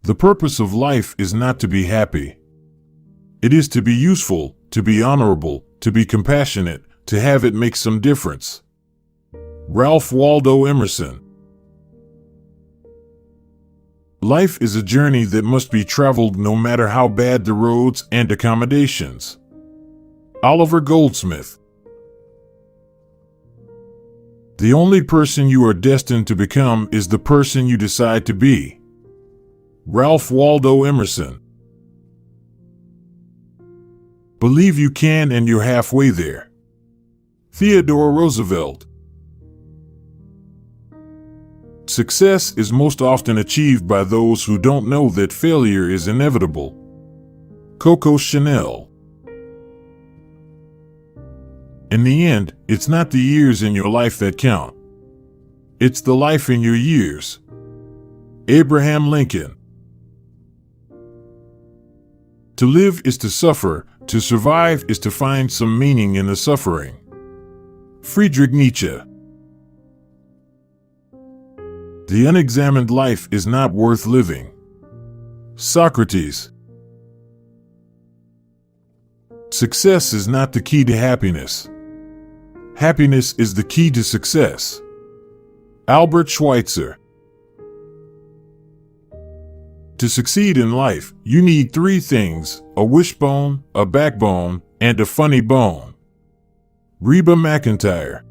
The purpose of life is not to be happy. It is to be useful, to be honorable, to be compassionate, to have it make some difference. Ralph Waldo Emerson. Life is a journey that must be traveled no matter how bad the roads and accommodations. Oliver Goldsmith. The only person you are destined to become is the person you decide to be. Ralph Waldo Emerson. Believe you can and you're halfway there. Theodore Roosevelt. Success is most often achieved by those who don't know that failure is inevitable. Coco Chanel. In the end, it's not the years in your life that count. It's the life in your years. Abraham Lincoln. To live is to suffer, to survive is to find some meaning in the suffering. Friedrich Nietzsche. The unexamined life is not worth living. Socrates. Success is not the key to happiness. Happiness is the key to success. Albert Schweitzer. To succeed in life, you need 3 things: a wishbone, a backbone, and a funny bone. Reba McEntire.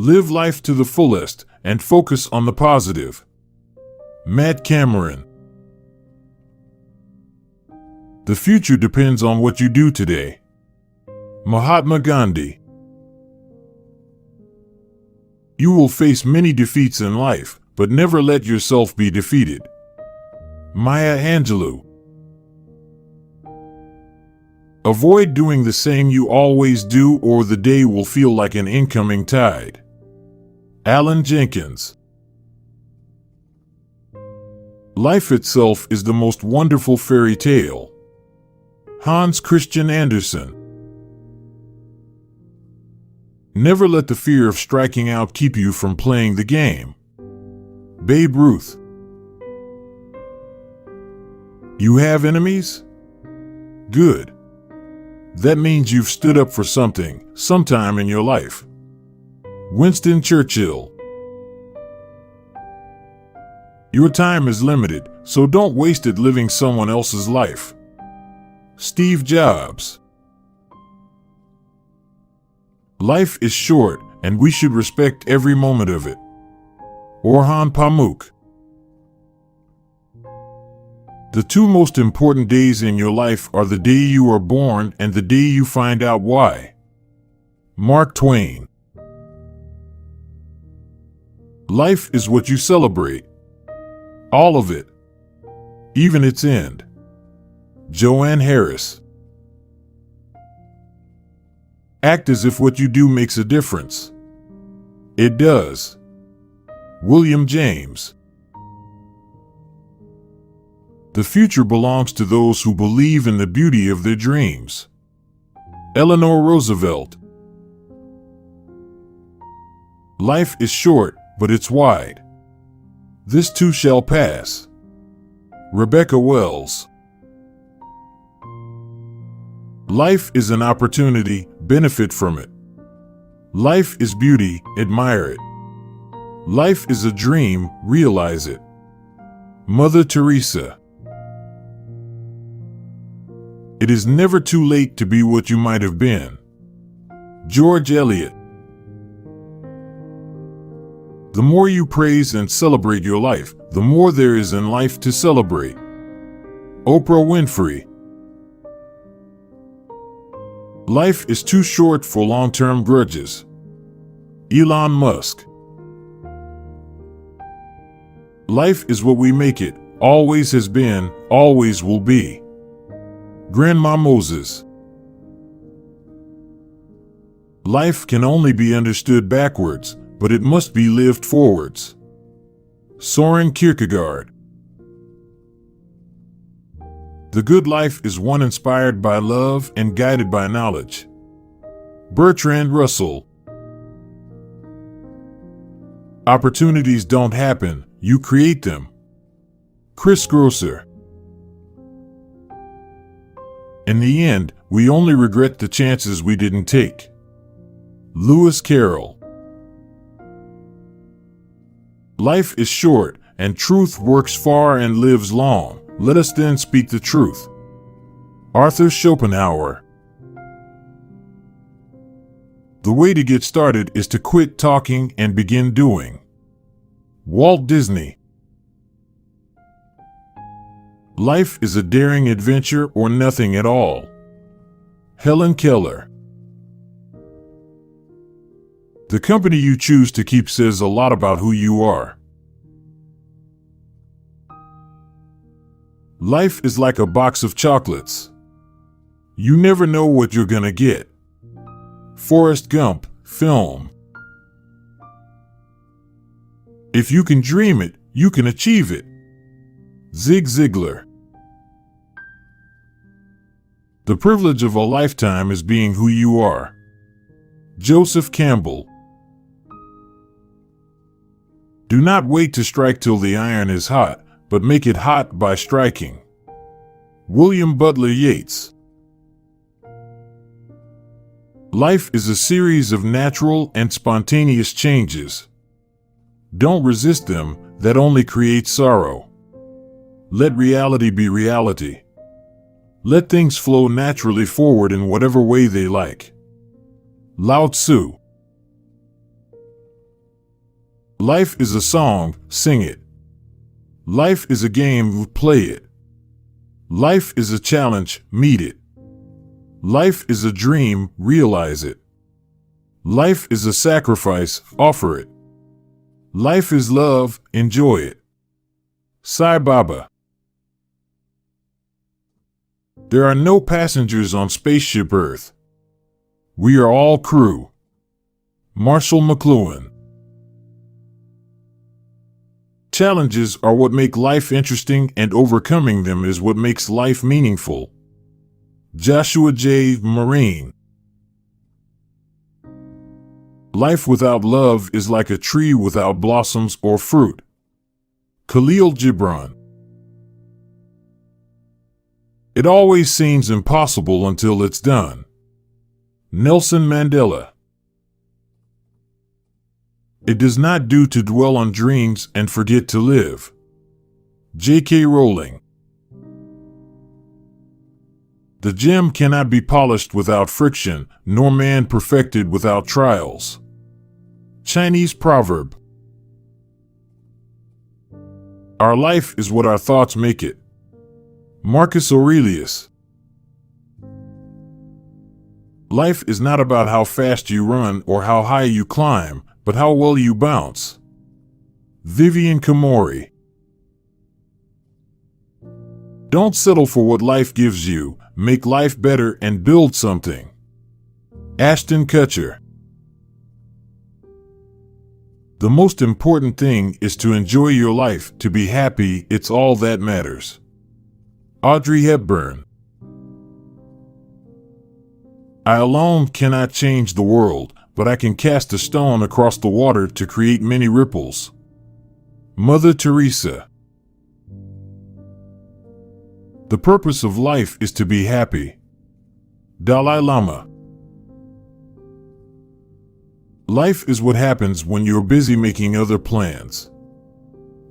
Live life to the fullest and focus on the positive. Matt Cameron. The future depends on what you do today. Mahatma Gandhi. You will face many defeats in life, but never let yourself be defeated. Maya Angelou. Avoid doing the same you always do, or the day will feel like an incoming tide. Alan Jenkins. Life itself is the most wonderful fairy tale. Hans Christian Andersen. Never let the fear of striking out keep you from playing the game. Babe Ruth. You have enemies? Good. That means you've stood up for something, sometime in your life. Winston Churchill. Your time is limited, so don't waste it living someone else's life. Steve Jobs. Life is short, and we should respect every moment of it. Orhan Pamuk. The 2 most important days in your life are the day you are born and the day you find out why. Mark Twain. Life is what you celebrate. All of it. Even its end. Joanne Harris. Act as if what you do makes a difference. It does. William James. The future belongs to those who believe in the beauty of their dreams. Eleanor Roosevelt. Life is short, but it's wide. This too shall pass. Rebecca Wells. Life is an opportunity, benefit from it. Life is beauty, admire it. Life is a dream, realize it. Mother Teresa. It is never too late to be what you might have been. George Eliot. The more you praise and celebrate your life, the more there is in life to celebrate. Oprah Winfrey. Life is too short for long-term grudges. Elon Musk. Life is what we make it, always has been, always will be. Grandma Moses. Life can only be understood backwards, but it must be lived forwards. Soren Kierkegaard. The good life is one inspired by love and guided by knowledge. Bertrand Russell. Opportunities don't happen, you create them. Chris Grosser. In the end, we only regret the chances we didn't take. Lewis Carroll. Life is short, and truth works far and lives long. Let us then speak the truth. Arthur Schopenhauer. The way to get started is to quit talking and begin doing. Walt Disney. Life is a daring adventure or nothing at all. Helen Keller. The company you choose to keep says a lot about who you are. Life is like a box of chocolates. You never know what you're gonna get. Forrest Gump, film. If you can dream it, you can achieve it. Zig Ziglar. The privilege of a lifetime is being who you are. Joseph Campbell. Do not wait to strike till the iron is hot, but make it hot by striking. William Butler Yeats. Life is a series of natural and spontaneous changes. Don't resist them, that only creates sorrow. Let reality be reality. Let things flow naturally forward in whatever way they like. Lao Tzu. Life is a song, sing it. Life is a game, play it. Life is a challenge, meet it. Life is a dream, realize it. Life is a sacrifice, offer it. Life is love, enjoy it. Sai Baba. There are no passengers on Spaceship Earth. We are all crew. Marshall McLuhan. Challenges are what make life interesting, and overcoming them is what makes life meaningful. Joshua J. Marine. Life without love is like a tree without blossoms or fruit. Khalil Gibran. It always seems impossible until it's done. Nelson Mandela. It does not do to dwell on dreams and forget to live. J.K. Rowling. The gem cannot be polished without friction, nor man perfected without trials. Chinese proverb. Our life is what our thoughts make it. Marcus Aurelius. Life is not about how fast you run or how high you climb, but how well you bounce. Vivian Kamori. Don't settle for what life gives you, make life better and build something. Ashton Kutcher. The most important thing is to enjoy your life, to be happy, it's all that matters. Audrey Hepburn. I alone cannot change the world, but I can cast a stone across the water to create many ripples. Mother Teresa. The purpose of life is to be happy. Dalai Lama. Life is what happens when you're busy making other plans.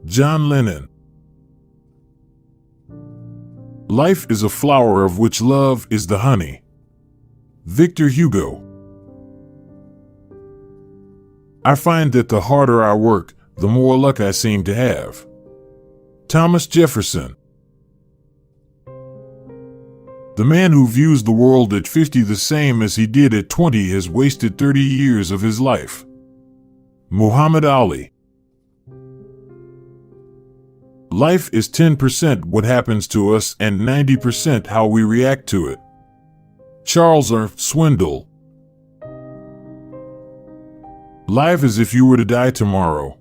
John Lennon. Life is a flower of which love is the honey. Victor Hugo. I find that the harder I work, the more luck I seem to have. Thomas Jefferson. The man who views the world at 50 the same as he did at 20 has wasted 30 years of his life. Muhammad Ali. Life is 10% what happens to us and 90% how we react to it. Charles R. Swindoll. Live as if you were to die tomorrow.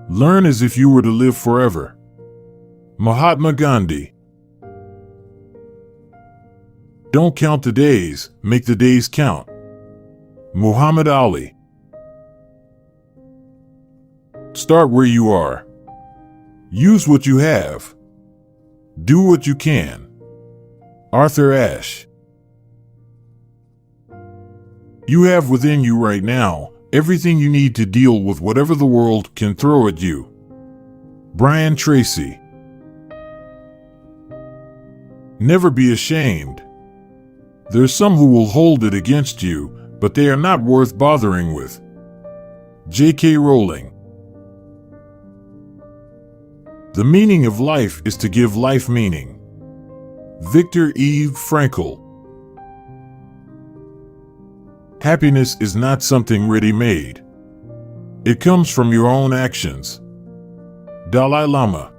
Learn as if you were to live forever. Mahatma Gandhi. Don't count the days, make the days count. Muhammad Ali. Start where you are. Use what you have. Do what you can. Arthur Ashe. You have within you right now everything you need to deal with whatever the world can throw at you. Brian Tracy. Never be ashamed. There's some who will hold it against you, but they are not worth bothering with. J.K. Rowling. The meaning of life is to give life meaning. Viktor Eve Frankl. Happiness is not something ready-made. It comes from your own actions. Dalai Lama.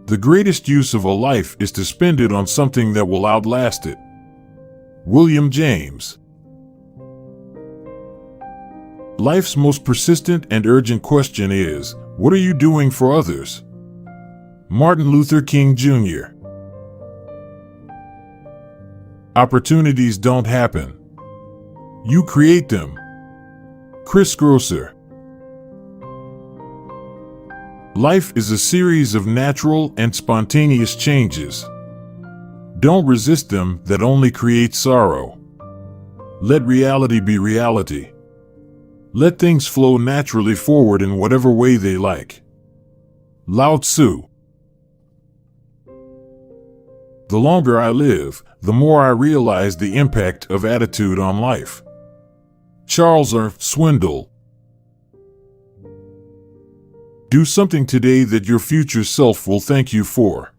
The greatest use of a life is to spend it on something that will outlast it. William James. Life's most persistent and urgent question is, what are you doing for others? Martin Luther King Jr. Opportunities don't happen. You create them. Chris Grosser. Life is a series of natural and spontaneous changes. Don't resist them, that only create sorrow. Let reality be reality. Let things flow naturally forward in whatever way they like. Lao Tzu. The longer I live, the more I realize the impact of attitude on life. Charles R. Swindoll. Do something today that your future self will thank you for.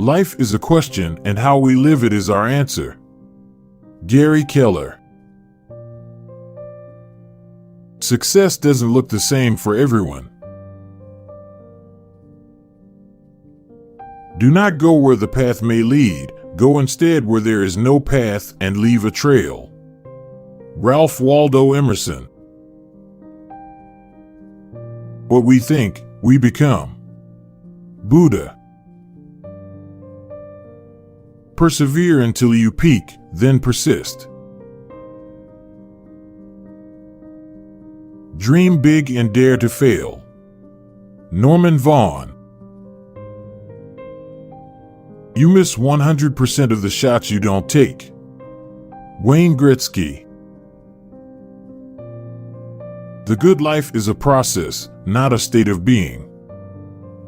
Life is a question, and how we live it is our answer. Gary Keller. Success doesn't look the same for everyone. Do not go where the path may lead, go instead where there is no path and leave a trail. Ralph Waldo Emerson. What we think, we become. Buddha. Persevere until you peak, then persist. Dream big and dare to fail. Norman Vaughn. You miss 100% of the shots you don't take. Wayne Gretzky. The good life is a process, not a state of being.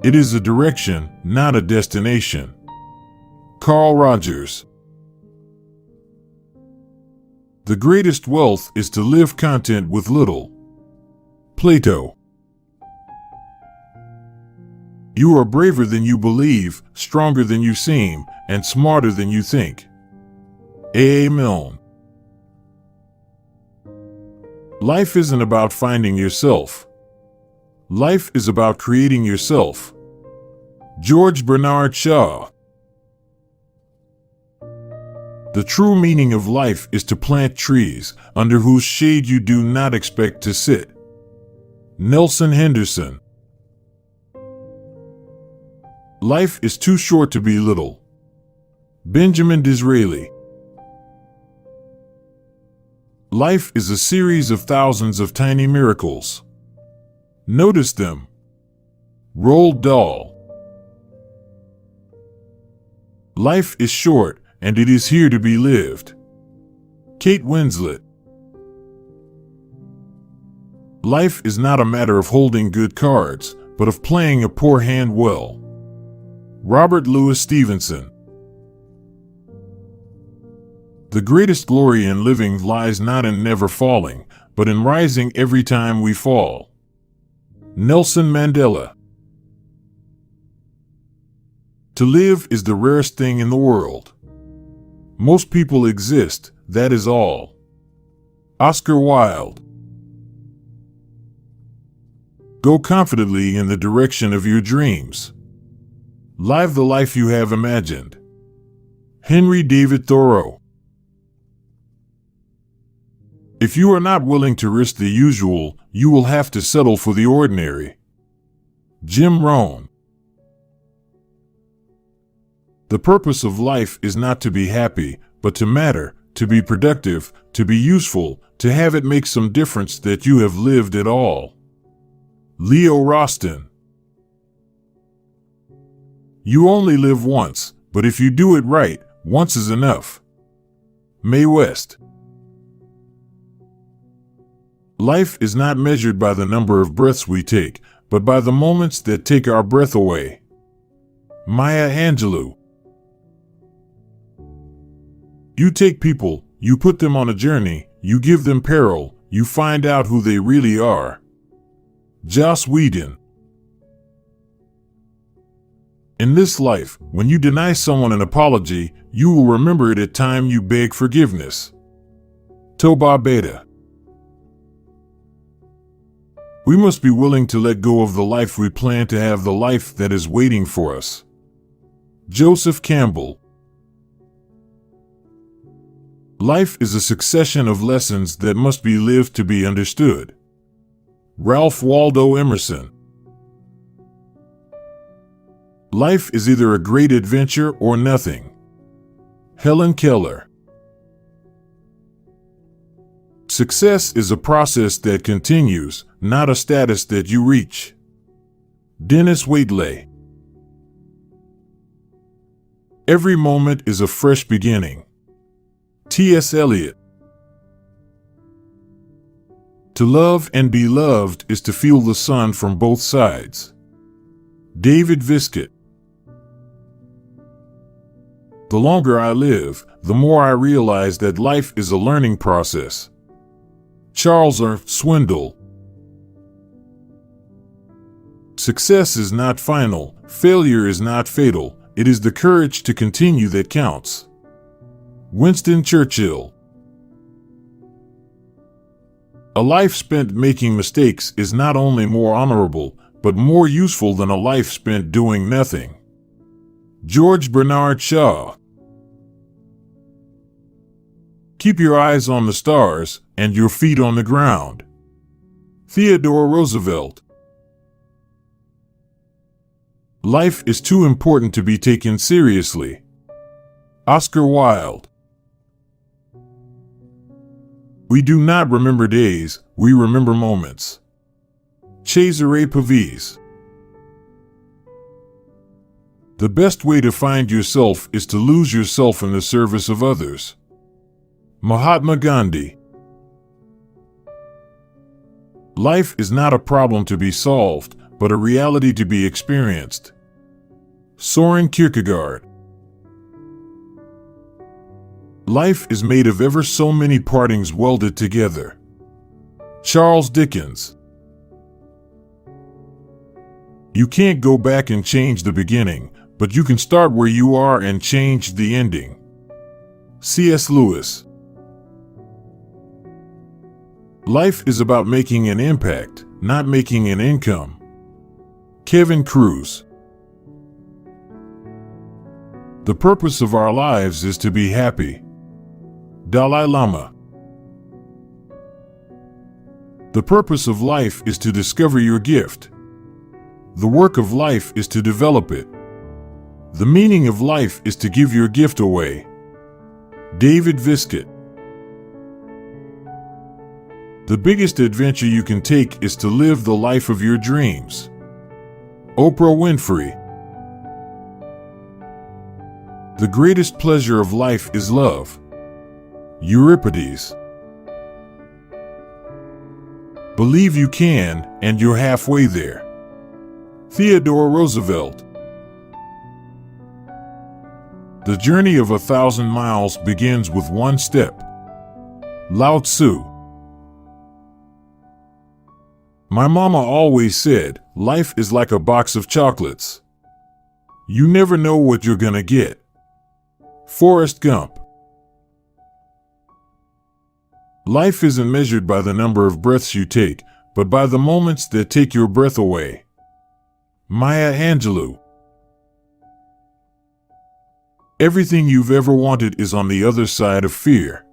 It is a direction, not a destination. Carl Rogers. The greatest wealth is to live content with little. Plato. You are braver than you believe, stronger than you seem, and smarter than you think. A. Milne. Life isn't about finding yourself. Life is about creating yourself. George Bernard Shaw. The true meaning of life is to plant trees, under whose shade you do not expect to sit. Nelson Henderson. Life is too short to be little. Benjamin Disraeli. Life is a series of thousands of tiny miracles. Notice them. Roald Dahl. Life is short, and it is here to be lived. Kate Winslet. Life is not a matter of holding good cards, but of playing a poor hand well. Robert Louis Stevenson. The greatest glory in living lies not in never falling, but in rising every time we fall. Nelson Mandela. To live is the rarest thing in the world. Most people exist, that is all. Oscar Wilde. Go confidently in the direction of your dreams. Live the life you have imagined. Henry David Thoreau. If you are not willing to risk the usual, you will have to settle for the ordinary. Jim Rohn. The purpose of life is not to be happy, but to matter, to be productive, to be useful, to have it make some difference that you have lived at all. Leo Roston. You only live once, but if you do it right, once is enough. Mae West. Life is not measured by the number of breaths we take, but by the moments that take our breath away. Maya Angelou. You take people, you put them on a journey, you give them peril, you find out who they really are. Joss Whedon. In this life, when you deny someone an apology, you will remember it at time you beg forgiveness. Toba Beta. We must be willing to let go of the life we plan to have, the life that is waiting for us. Joseph Campbell. Life is a succession of lessons that must be lived to be understood. Ralph Waldo Emerson. Life is either a great adventure or nothing. Helen Keller. Success is a process that continues, not a status that you reach. Dennis Waitley. Every moment is a fresh beginning. T.S. Eliot. To love and be loved is to feel the sun from both sides. David Viscott. The longer I live, the more I realize that life is a learning process. Charles R. Swindoll. Success is not final, failure is not fatal, it is the courage to continue that counts. Winston Churchill. A life spent making mistakes is not only more honorable, but more useful than a life spent doing nothing. George Bernard Shaw. Keep your eyes on the stars and your feet on the ground. Theodore Roosevelt. Life is too important to be taken seriously. Oscar Wilde. We do not remember days, we remember moments. Cesare Pavese. The best way to find yourself is to lose yourself in the service of others. Mahatma Gandhi. Life is not a problem to be solved, but a reality to be experienced. Soren Kierkegaard. Life is made of ever so many partings welded together. Charles Dickens. You can't go back and change the beginning, but you can start where you are and change the ending. C.S. Lewis. Life is about making an impact, not making an income. Kevin Cruz. The purpose of our lives is to be happy. Dalai Lama. The purpose of life is to discover your gift. The work of life is to develop it. The meaning of life is to give your gift away. David Viscott. The biggest adventure you can take is to live the life of your dreams. Oprah Winfrey. The greatest pleasure of life is love. Euripides. Believe you can, and you're halfway there. Theodore Roosevelt. The journey of 1,000 miles begins with one step. Lao Tzu. My mama always said, life is like a box of chocolates. You never know what you're gonna get. Forrest Gump. Life isn't measured by the number of breaths you take, but by the moments that take your breath away. Maya Angelou. Everything you've ever wanted is on the other side of fear.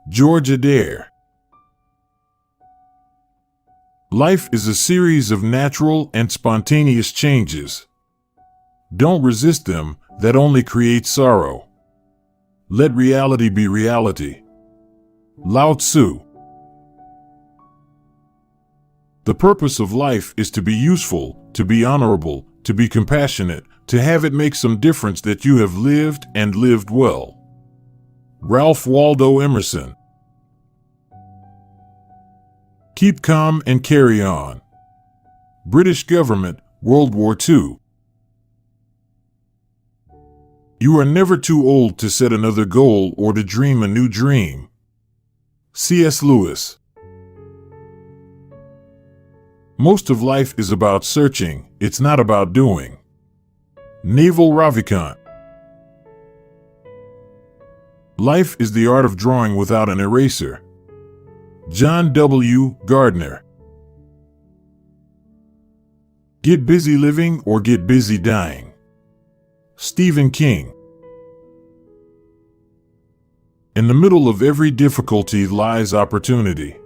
George Adair. Life is a series of natural and spontaneous changes. Don't resist them, that only creates sorrow. Let reality be reality. Lao Tzu. The purpose of life is to be useful, to be honorable, to be compassionate, to have it make some difference that you have lived and lived well. Ralph Waldo Emerson. Keep calm and carry on. British government, World War II. You are never too old to set another goal or to dream a new dream. C.S. Lewis. Most of life is about searching, it's not about doing. Naval Ravikant. Life is the art of drawing without an eraser. John W. Gardner. Get busy living or get busy dying. Stephen King. In the middle of every difficulty lies opportunity.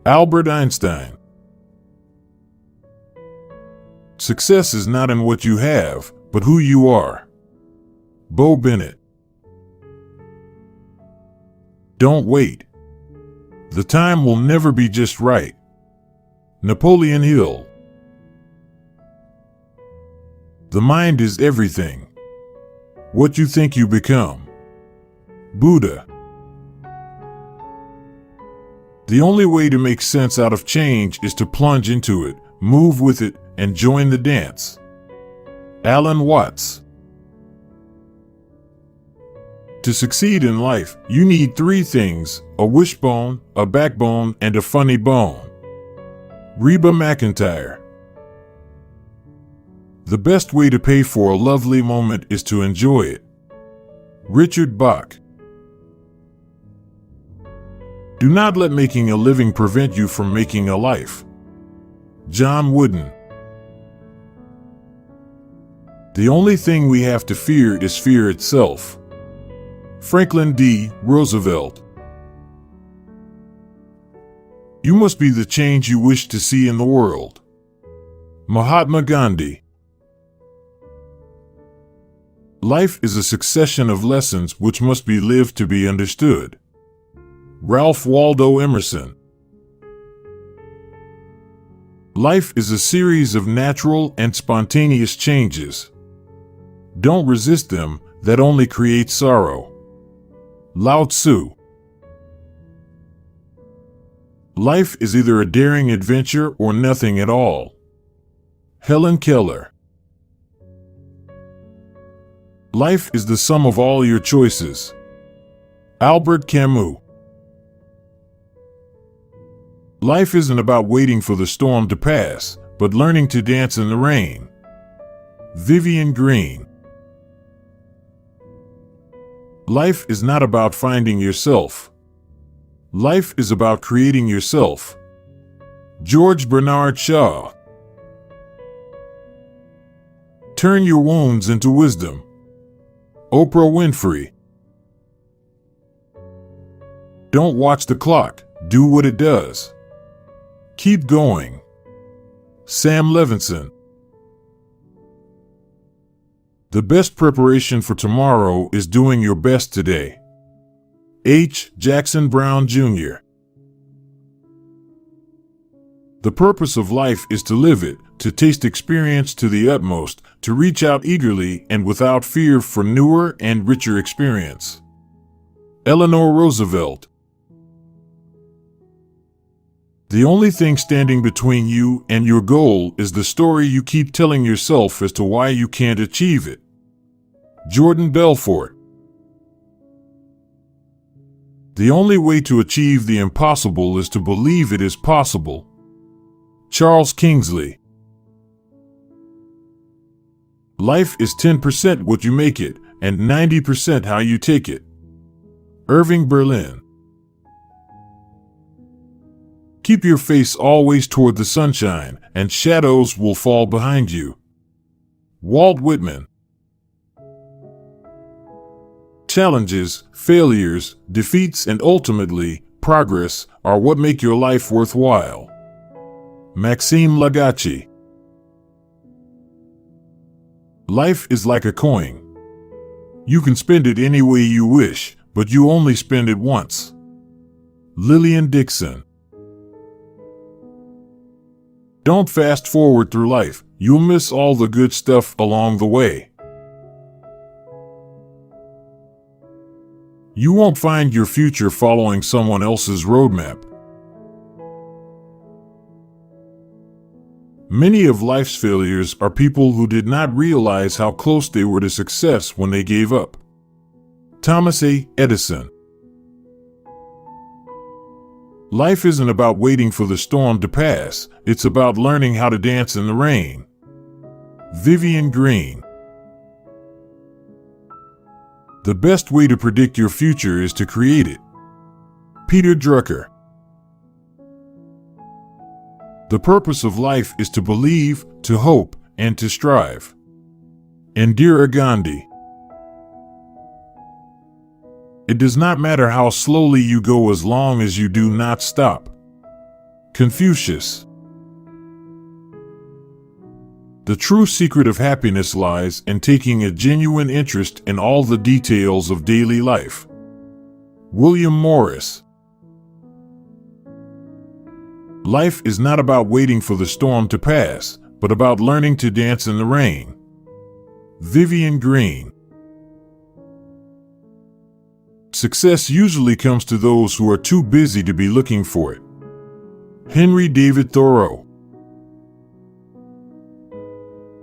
Albert Einstein. Success is not in what you have, but who you are. Bo Bennett. Don't wait. The time will never be just right. Napoleon Hill. The mind is everything. What you think you become. Buddha. The only way to make sense out of change is to plunge into it, move with it, and join the dance. Alan Watts. To succeed in life, you need 3 things: a wishbone, a backbone, and a funny bone. Reba McEntire. The best way to pay for a lovely moment is to enjoy it. Richard Bach. Do not let making a living prevent you from making a life. John Wooden. The only thing we have to fear is fear itself. Franklin D. Roosevelt. You must be the change you wish to see in the world. Mahatma Gandhi. Life is a succession of lessons which must be lived to be understood. Ralph Waldo Emerson. Life is a series of natural and spontaneous changes. Don't resist them, that only creates sorrow. Lao Tzu. Life is either a daring adventure or nothing at all. Helen Keller. Life is the sum of all your choices. Albert Camus. Life isn't about waiting for the storm to pass, but learning to dance in the rain. Vivian Green. Life is not about finding yourself. Life is about creating yourself. George Bernard Shaw. Turn your wounds into wisdom. Oprah Winfrey. Don't watch the clock, do what it does. Keep going. Sam Levinson. The best preparation for tomorrow is doing your best today. H. Jackson Brown Jr. The purpose of life is to live it, to taste experience to the utmost, to reach out eagerly and without fear for newer and richer experience. Eleanor Roosevelt. The only thing standing between you and your goal is the story you keep telling yourself as to why you can't achieve it. Jordan Belfort. The only way to achieve the impossible is to believe it is possible. Charles Kingsley. Life is 10% what you make it, and 90% how you take it. Irving Berlin. Keep your face always toward the sunshine, and shadows will fall behind you. Walt Whitman. Challenges, failures, defeats, and ultimately, progress are what make your life worthwhile. Maxime You can spend it any way you wish, but you only spend it once. Lillian Dixon. Don't fast forward through life. You'll miss all the good stuff along the way. You won't find your future following someone else's roadmap. Many of life's failures are people who did not realize how close they were to success when they gave up. Thomas A. Edison. Life isn't about waiting for the storm to pass, it's about learning how to dance in the rain. Vivian Green. The best way to predict your future is to create it. Peter Drucker. The purpose of life is to believe, to hope, and to strive. Indira Gandhi. It does not matter how slowly you go as long as you do not stop. Confucius. The true secret of happiness lies in taking a genuine interest in all the details of daily life. William Morris. Life is not about waiting for the storm to pass, but about learning to dance in the rain. Vivian Green. Success usually comes to those who are too busy to be looking for it. Henry David Thoreau.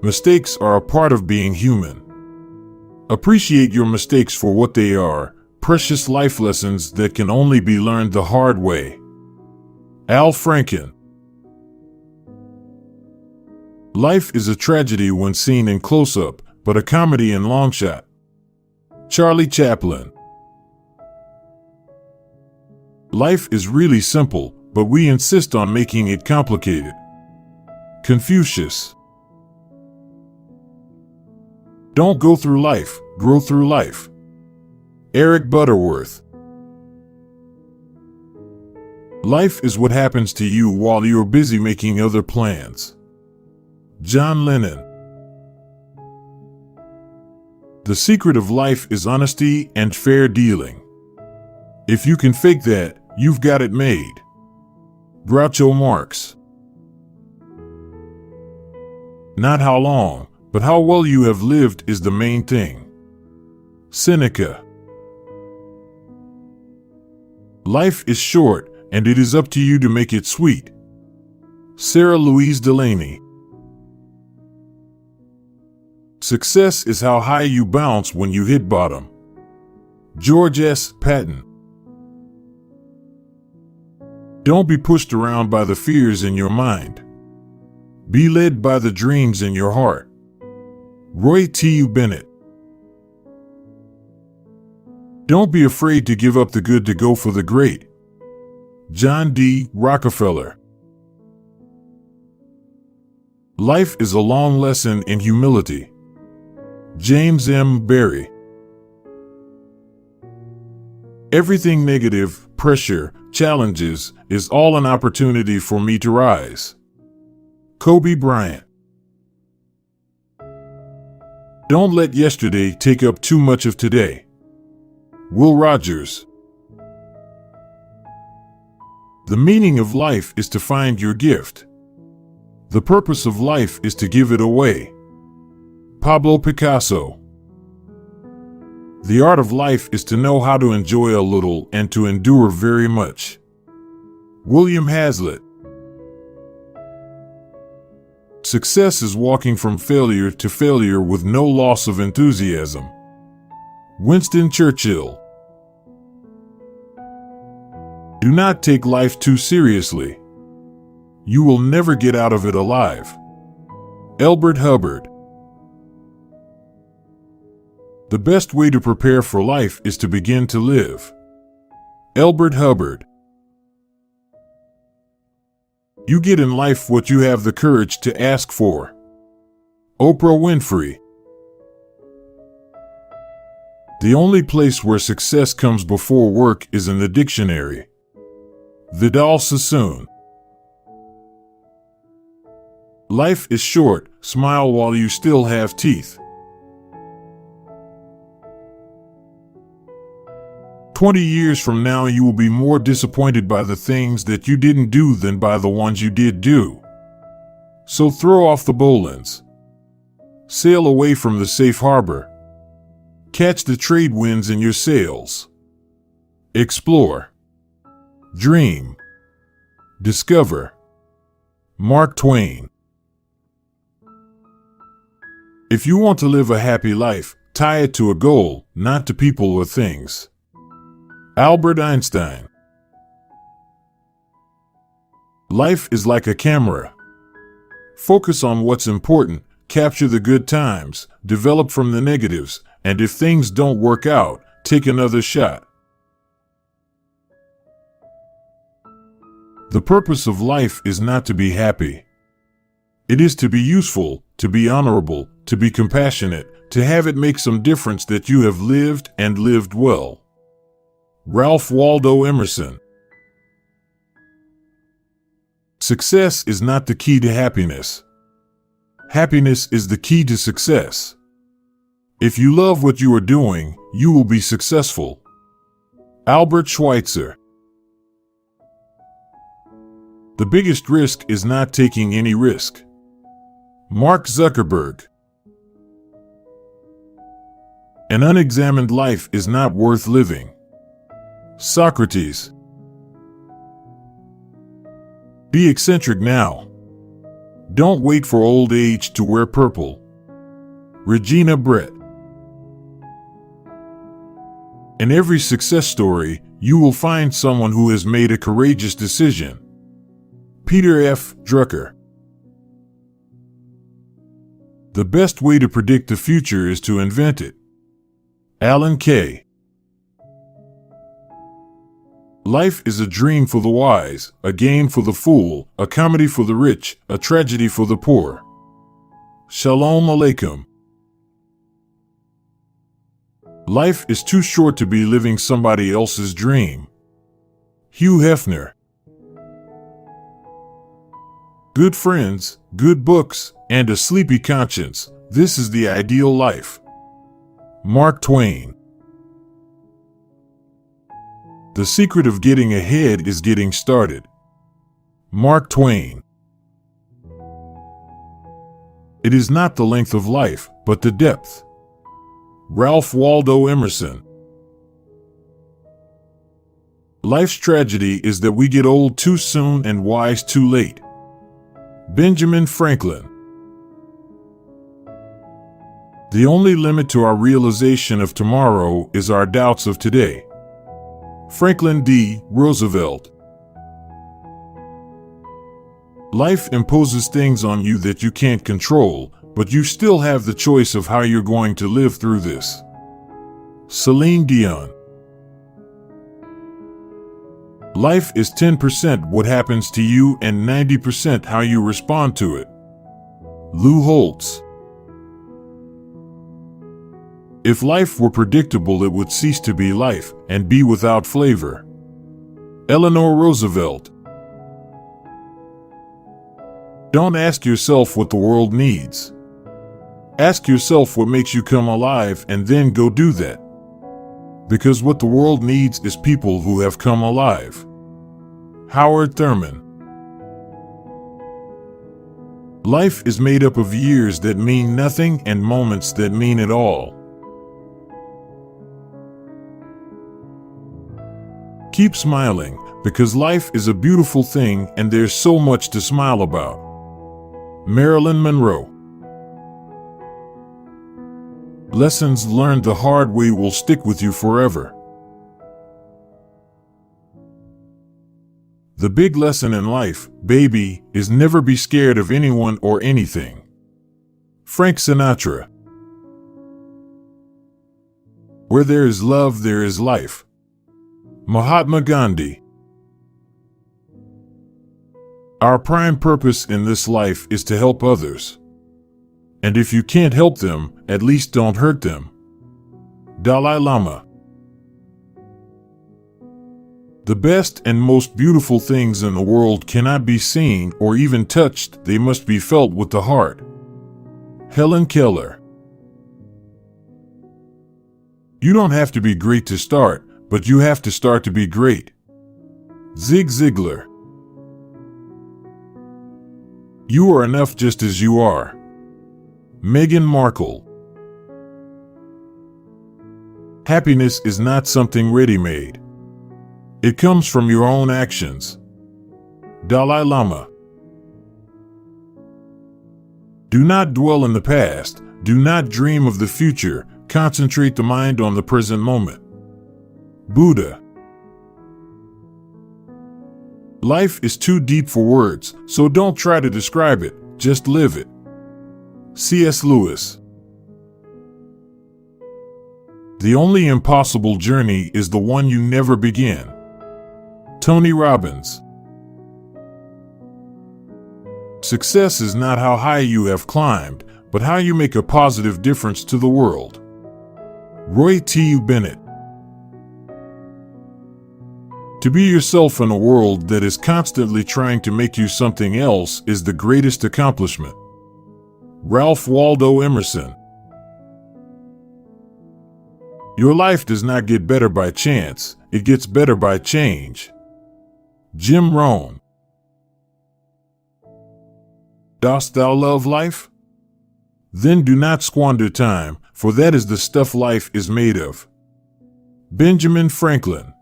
Mistakes are a part of being human. Appreciate your mistakes for what they are, precious life lessons that can only be learned the hard way. Al Franken. Life is a tragedy when seen in close-up, but a comedy in long shot. Charlie Chaplin. Life is really simple, but we insist on making it complicated. Confucius. Don't go through life, grow through life. Eric Butterworth. Life is what happens to you while you're busy making other plans. John Lennon. The secret of life is honesty and fair dealing. If you can fake that, you've got it made. Groucho Marx. Not how long, but how well you have lived is the main thing. Seneca. Life is short, and it is up to you to make it sweet. Sarah Louise Delaney. Success is how high you bounce when you hit bottom. George S. Patton. Don't be pushed around by the fears in your mind. Be led by the dreams in your heart. Roy T. Bennett. Don't be afraid to give up the good to go for the great. John D. Rockefeller. Life is a long lesson in humility. James M. Barrie. Everything negative, pressure, challenges, is all an opportunity for me to rise. Kobe Bryant. Don't let yesterday take up too much of today. Will Rogers. The meaning of life is to find your gift. The purpose of life is to give it away. Pablo Picasso. The art of life is to know how to enjoy a little and to endure very much. William Hazlitt. Success is walking from failure to failure with no loss of enthusiasm. Winston Churchill. Do not take life too seriously. You will never get out of it alive. Elbert Hubbard. The best way to prepare for life is to begin to live. Elbert Hubbard. You get in life what you have the courage to ask for. Oprah Winfrey. The only place where success comes before work is in the dictionary. Vidal Sassoon. Life is short, smile while you still have teeth. 20 years from now, you will be more disappointed by the things that you didn't do than by the ones you did do. So throw off the bowlines. Sail away from the safe harbor. Catch the trade winds in your sails. Explore. Dream. Discover. Mark Twain. If you want to live a happy life, tie it to a goal, not to people or things. Albert Einstein. Life is like a camera. Focus on what's important, capture the good times, develop from the negatives, and if things don't work out, take another shot. The purpose of life is not to be happy. It is to be useful, to be honorable, to be compassionate, to have it make some difference that you have lived and lived well. Ralph Waldo Emerson. Success is not the key to happiness. Happiness is the key to success. If you love what you are doing, you will be successful. Albert Schweitzer. The biggest risk is not taking any risk. Mark Zuckerberg. An unexamined life is not worth living. Socrates. Be eccentric now. Don't wait for old age to wear purple. Regina Brett. In every success story, you will find someone who has made a courageous decision. Peter F. Drucker. The best way to predict the future is to invent it. Alan Kay. Life is a dream for the wise, a game for the fool, a comedy for the rich, a tragedy for the poor. Shalom Aleichem. Life is too short to be living somebody else's dream. Hugh Hefner. Good friends, good books, and a sleepy conscience. This is the ideal life. Mark Twain. The secret of getting ahead is getting started. Mark Twain. It is not the length of life, but the depth. Ralph Waldo Emerson. Life's tragedy is that we get old too soon and wise too late. Benjamin Franklin. The only limit to our realization of tomorrow is our doubts of today. Franklin D. Roosevelt. Life imposes things on you that you can't control, but you still have the choice of how you're going to live through this. Celine Dion. Life is 10% what happens to you and 90% how you respond to it. Lou Holtz. If life were predictable, it would cease to be life and be without flavor. Eleanor Roosevelt. Don't ask yourself what the world needs. Ask yourself what makes you come alive and then go do that. Because what the world needs is people who have come alive. Howard Thurman. Life is made up of years that mean nothing and moments that mean it all. Keep smiling, because life is a beautiful thing and there's so much to smile about. Marilyn Monroe. Lessons learned the hard way will stick with you forever. The big lesson in life, baby, is never be scared of anyone or anything. Frank Sinatra. Where there is love, there is life. Mahatma Gandhi. Our prime purpose in this life is to help others. And if you can't help them, at least don't hurt them. Dalai Lama. The best and most beautiful things in the world cannot be seen or even touched, they must be felt with the heart. Helen Keller. You don't have to be great to start, but you have to start to be great. Zig Ziglar. You are enough just as you are. Meghan Markle. Happiness is not something ready-made. It comes from your own actions. Dalai Lama. Do not dwell in the past. Do not dream of the future. Concentrate the mind on the present moment. Buddha. Life is too deep for words, so don't try to describe it, just live it. C.S. Lewis. The only impossible journey is the one you never begin. Tony Robbins. Success is not how high you have climbed, but how you make a positive difference to the world. Roy T. Bennett. To be yourself in a world that is constantly trying to make you something else is the greatest accomplishment. Ralph Waldo Emerson. Your life does not get better by chance, it gets better by change. Jim Rohn. Dost thou love life? Then do not squander time, for that is the stuff life is made of. Benjamin Franklin.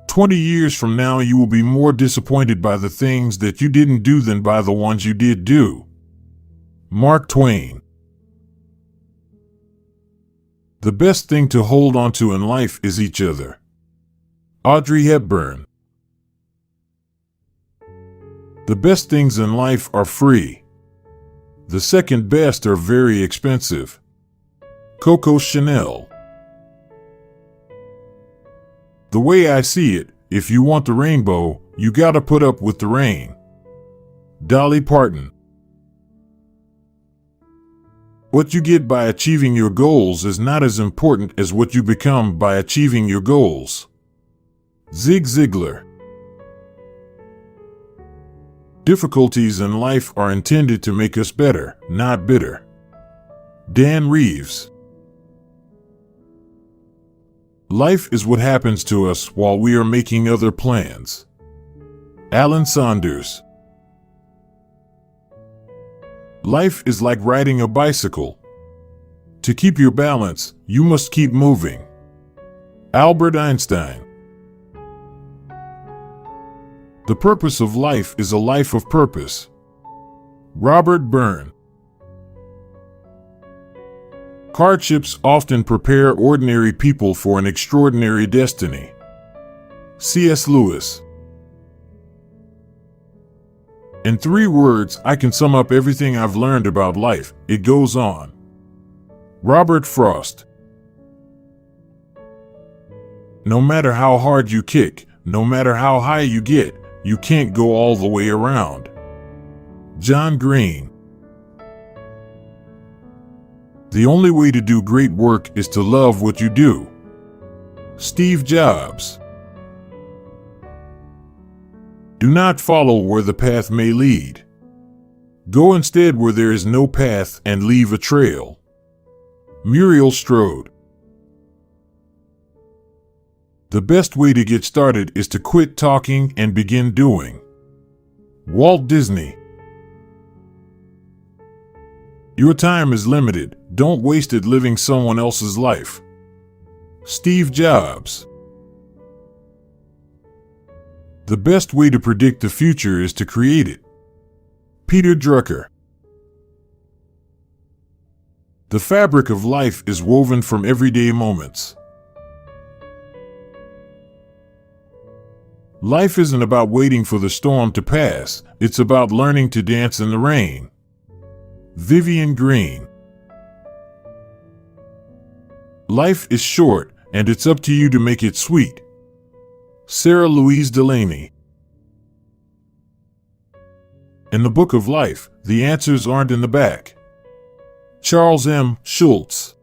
20 years from now you will be more disappointed by the things that you didn't do than by the ones you did do. Mark Twain. The best thing to hold on to in life is each other. Audrey Hepburn. The best things in life are free. The second best are very expensive. Coco Chanel. The way I see it, if you want the rainbow, you gotta put up with the rain. Dolly Parton. What you get by achieving your goals is not as important as what you become by achieving your goals. Zig Ziglar. Difficulties in life are intended to make us better, not bitter. Dan Reeves. Life is what happens to us while we are making other plans. Alan Saunders. Life is like riding a bicycle. To keep your balance, you must keep moving. Albert Einstein. The purpose of life is a life of purpose. Robert Byrne. Hardships often prepare ordinary people for an extraordinary destiny. C.S. Lewis. In 3 words, I can sum up everything I've learned about life. It goes on. Robert Frost. No matter how hard you kick, no matter how high you get, you can't go all the way around. John Green. The only way to do great work is to love what you do. Steve Jobs. Do not follow where the path may lead. Go instead where there is no path and leave a trail. Muriel Strode. The best way to get started is to quit talking and begin doing. Walt Disney. Your time is limited. Don't waste it living someone else's life. Steve Jobs. The best way to predict the future is to create it. Peter Drucker. The fabric of life is woven from everyday moments. Life isn't about waiting for the storm to pass, it's about learning to dance in the rain. Vivian Green. Life is short, and it's up to you to make it sweet. Sarah Louise Delaney. In the book of life, the answers aren't in the back. Charles M. Schulz.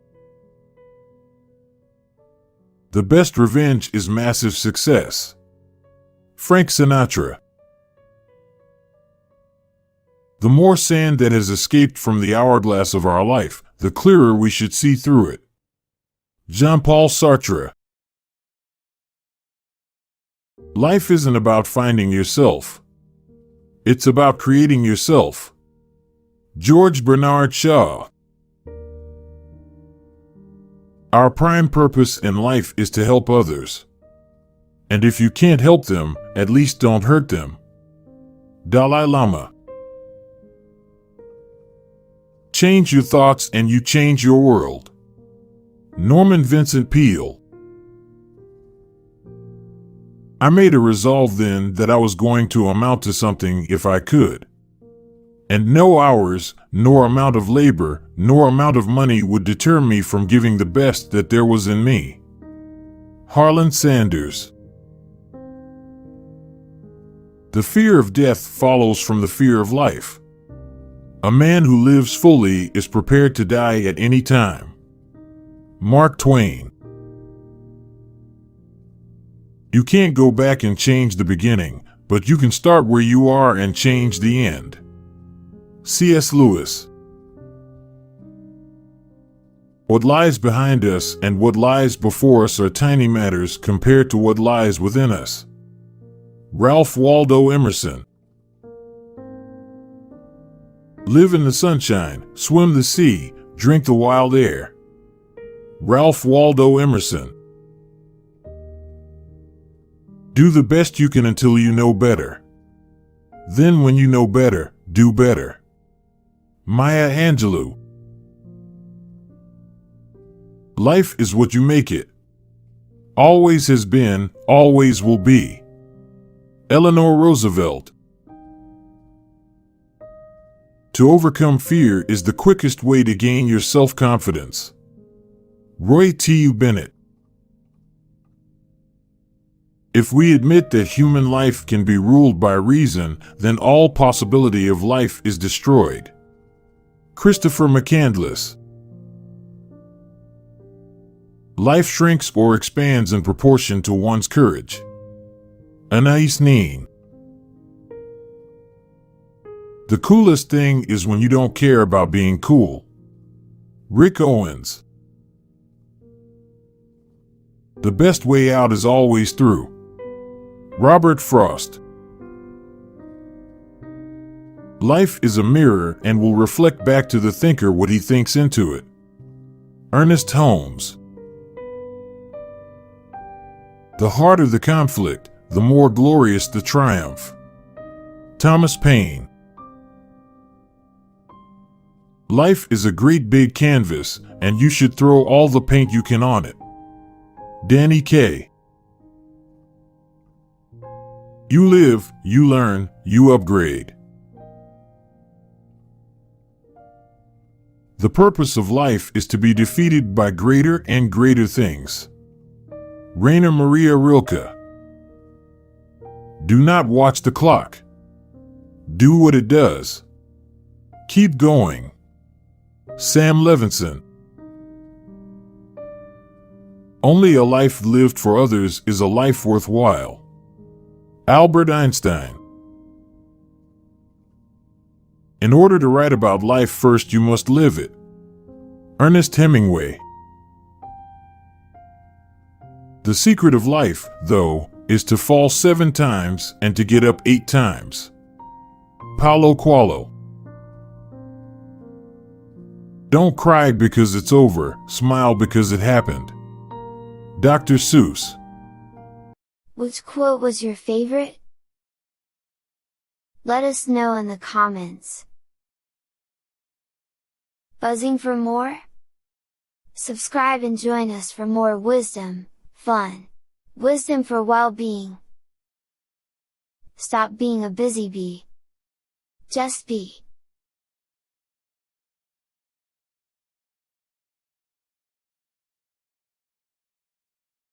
The best revenge is massive success. Frank Sinatra. The more sand that has escaped from the hourglass of our life, the clearer we should see through it. Jean-Paul Sartre. Life isn't about finding yourself. It's about creating yourself. George Bernard Shaw. Our prime purpose in life is to help others. And if you can't help them, at least don't hurt them. Dalai Lama. Change your thoughts and you change your world. Norman Vincent Peale. I made a resolve then that I was going to amount to something if I could. And no hours, nor amount of labor, nor amount of money would deter me from giving the best that there was in me. Harlan Sanders. The fear of death follows from the fear of life. A man who lives fully is prepared to die at any time. Mark Twain. You can't go back and change the beginning, but you can start where you are and change the end. C.S. Lewis. What lies behind us and what lies before us are tiny matters compared to what lies within us. Ralph Waldo Emerson. Live in the sunshine, swim the sea, drink the wild air. Ralph Waldo Emerson. Do the best you can until you know better. Then when you know better, do better. Maya Angelou. Life is what you make it. Always has been, always will be. Eleanor Roosevelt. To overcome fear is the quickest way to gain your self-confidence. Roy T. Bennett. If we admit that human life can be ruled by reason, then all possibility of life is destroyed. Christopher McCandless. Life shrinks or expands in proportion to one's courage. Anais Nin. The coolest thing is when you don't care about being cool. Rick Owens. The best way out is always through. Robert Frost. Life is a mirror and will reflect back to the thinker what he thinks into it. Ernest Holmes. The harder the conflict, the more glorious the triumph. Thomas Paine. Life is a great big canvas, and you should throw all the paint you can on it. Danny Kaye. You live, you learn, you upgrade. The purpose of life is to be defeated by greater and greater things. Rainer Maria Rilke. Do not watch the clock. Do what it does. Keep going. Sam Levinson. Only a life lived for others is a life worthwhile. Albert Einstein. In order to write about life first, you must live it. Ernest Hemingway. The secret of life, though, is to fall 7 times and to get up 8 times. Paulo Coelho. Don't cry because it's over, smile because it happened. Dr. Seuss. Which quote was your favorite? Let us know in the comments. Buzzing for more? Subscribe and join us for more wisdom, fun, wisdom for well-being. Stop being a busy bee. Just be.